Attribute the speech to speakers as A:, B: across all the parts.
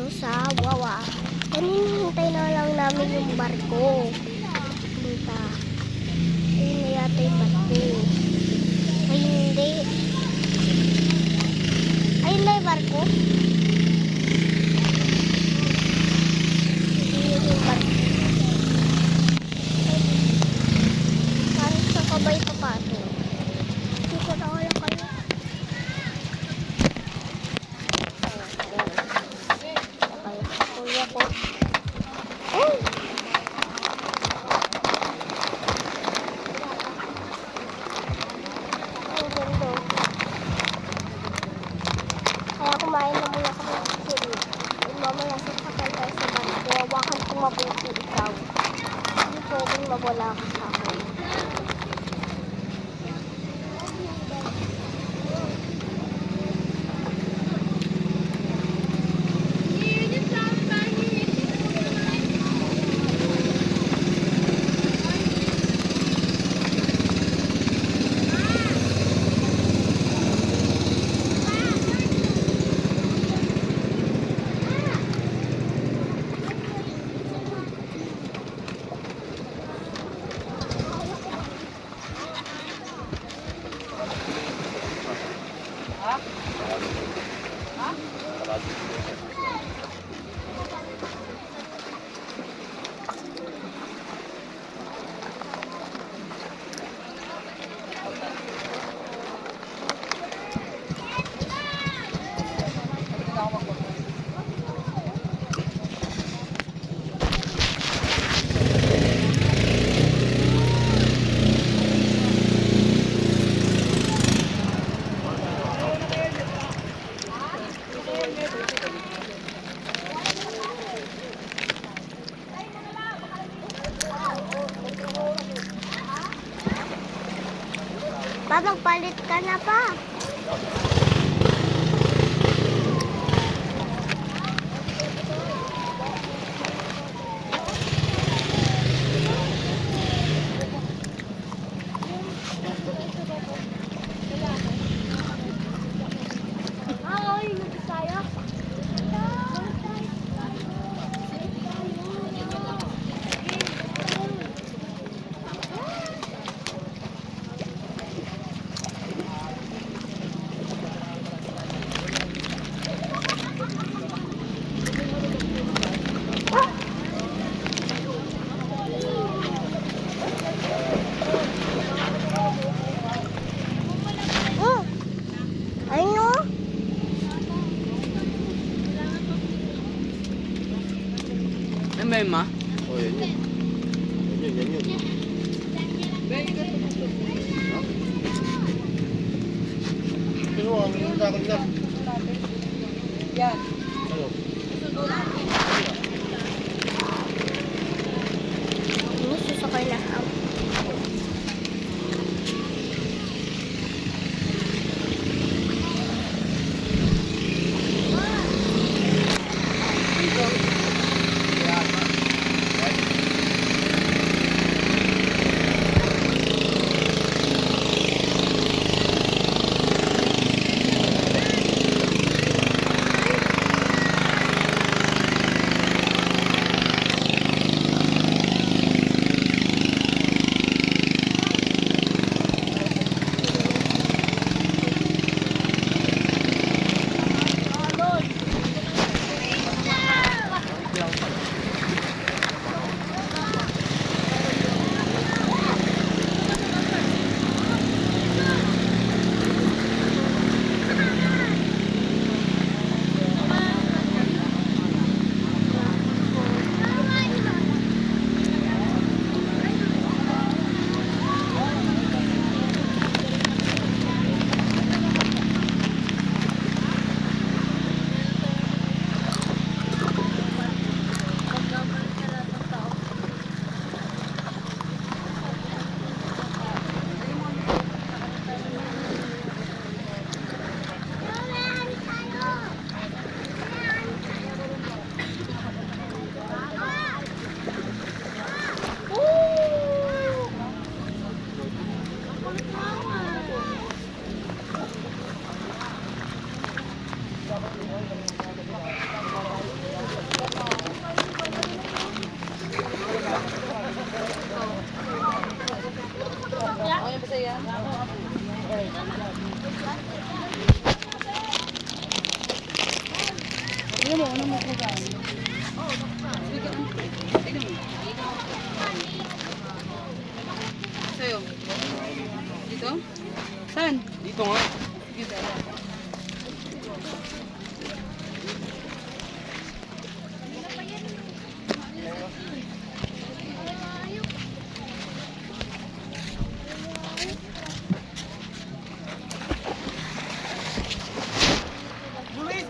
A: dito sa Wawa. Hinihintay na lang namin yung barko. Punta. Ayun na yata yung barko. Ay, hindi. Ayun na yung barko. Hindi yun yung barko. Parang sa kabay pa pato. Hindi ko na wala kayo. Kuya ko. Oh! Ang ganda. Kaya kumain na muna kami ng sili. Mamaya sasakay tayo sa barko. Hawakan kong mabuti ikaw. Hindi pwedeng mawala ka sa akin. Pa, magpalit ka na pa.
B: Ano ba yun, ma?
C: Oh, yan yun. Yan yun. Pero ang yung takot na.
D: Yan.
C: Ano?
A: Susukay na ako.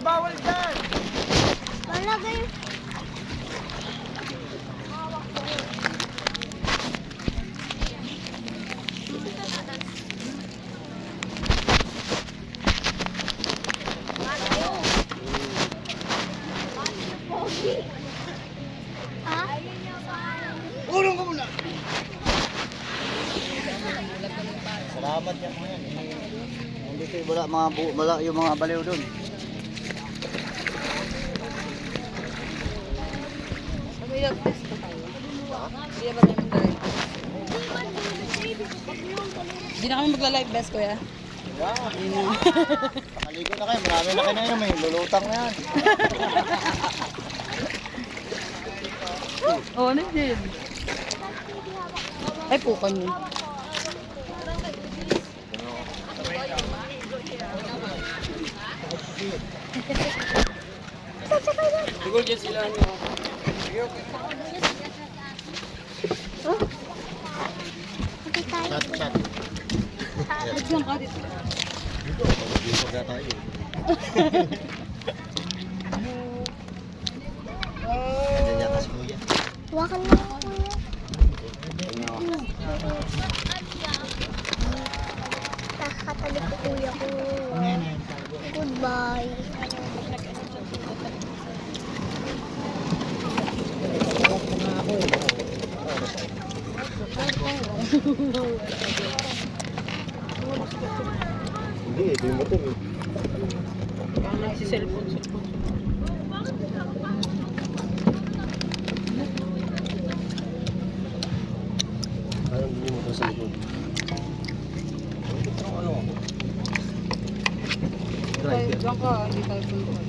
B: bawal dyan!
A: Malagay. Ah?
B: Ulong ka muna!
E: Salamat yan mga yan. Nandito yung wala yung mga baliw doon.
D: Sabi yung test pa tayo. Hindi ba tayo mag-live? Hindi na kami magla-live best, kuya.
E: Yeah. Nakaligo na kayo. Marami na kayo na yun. May lulutang na yan.
D: Oo, ano din? Ay, pukan yun.
B: Siguro dyan sila nyo.
A: Oh. Okay tayo.
C: Chat.
D: Wait lang ka dito.
C: Dito, mag-iisog na tayo.
E: Nandiyan yan kasi kuya.
A: Hawakan mo ako kuya. Nakakatali ko kuya ko. Goodbye.
C: Hindi, ito yung motor eh.
D: Si cellphone.
C: Parang hindi yung motor sa likod.
D: Diyan ka, hindi tayo tulungan.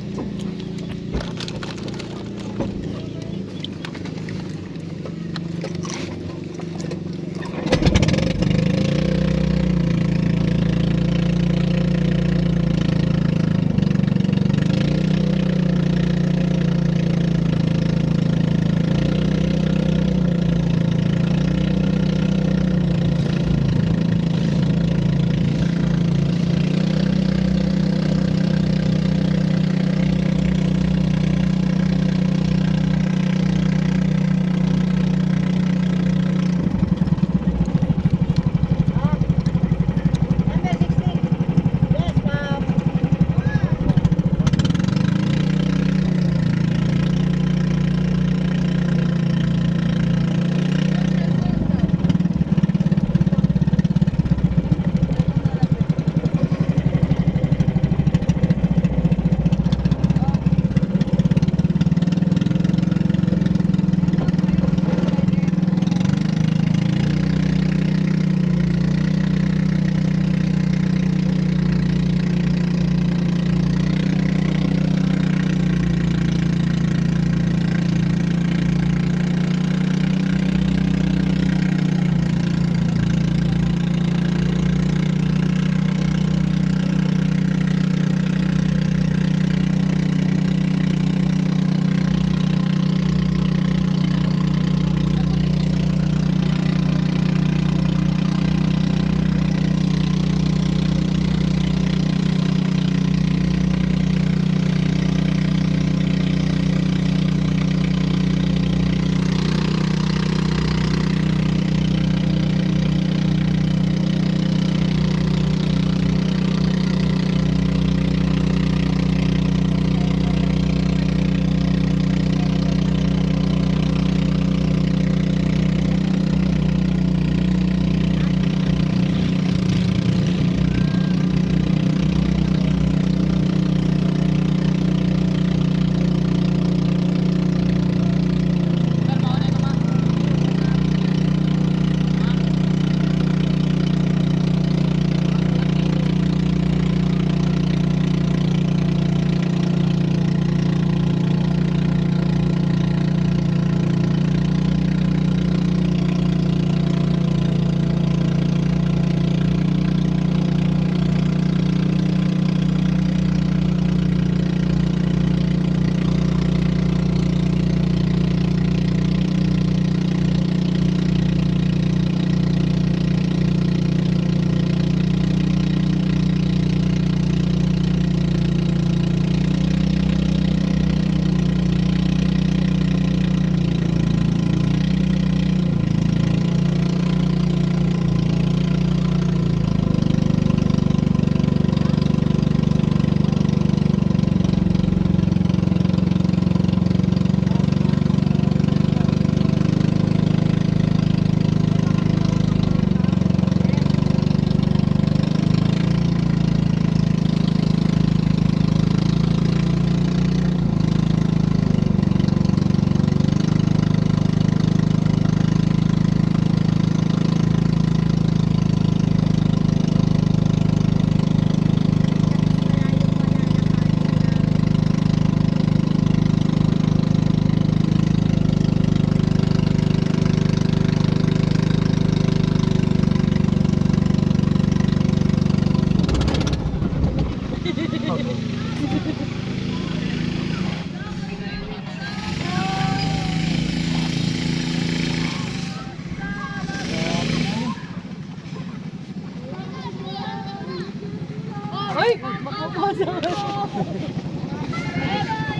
D: Ay! Makapasa ka.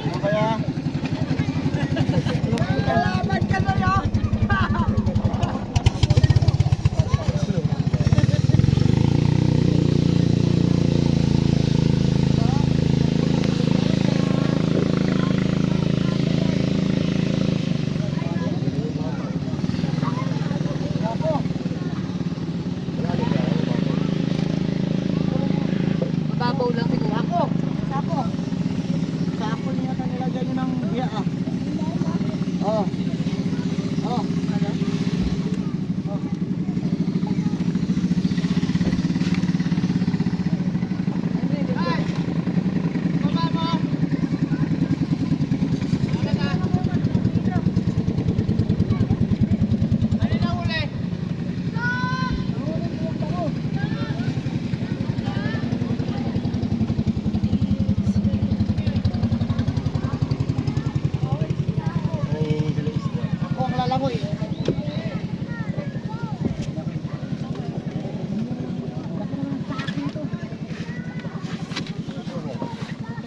E: Ano kaya?
D: Salamat ka na lang. Mababaw lang siguro.
E: Sako. Sako niya kanila ganyan ng biya ah. Oh. Oh. Ako ang lalangoy.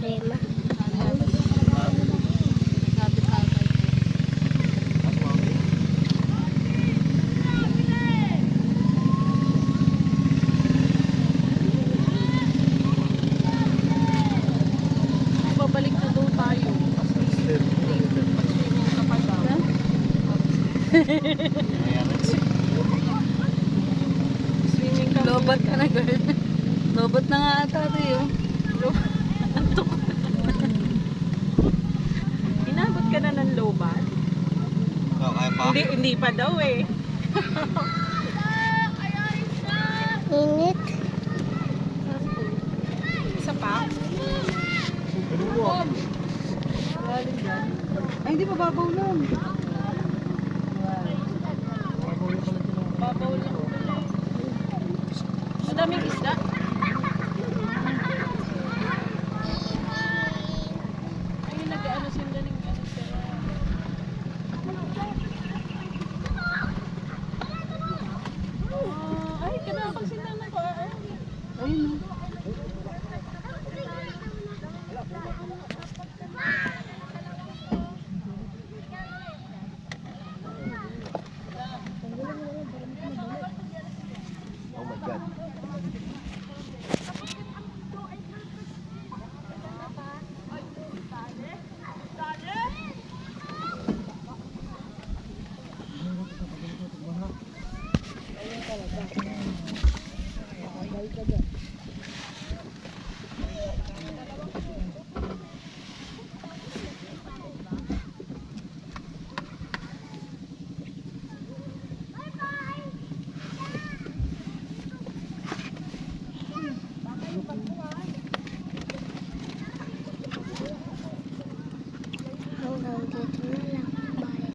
A: Rema.
D: Sabi ka kay. Babalik na daw tayo. Kasi mag-swimming ka pa daw. Swimming ka. Lobat ka na, girl. Lobat na nga ata ito yun. Antok. Inabot ka na ng lobat?
E: Oh, kaya pa?
D: Hindi pa daw eh.
A: Init.
D: Isa pa? Ay, hindi pa babaw lang. Babaw lang. Madaming isda. Ay, nag-ano sila ng ano sila. Ay, kinakal sila ng paan. Ayun.
C: Oh my God.
A: Hanggang dito na.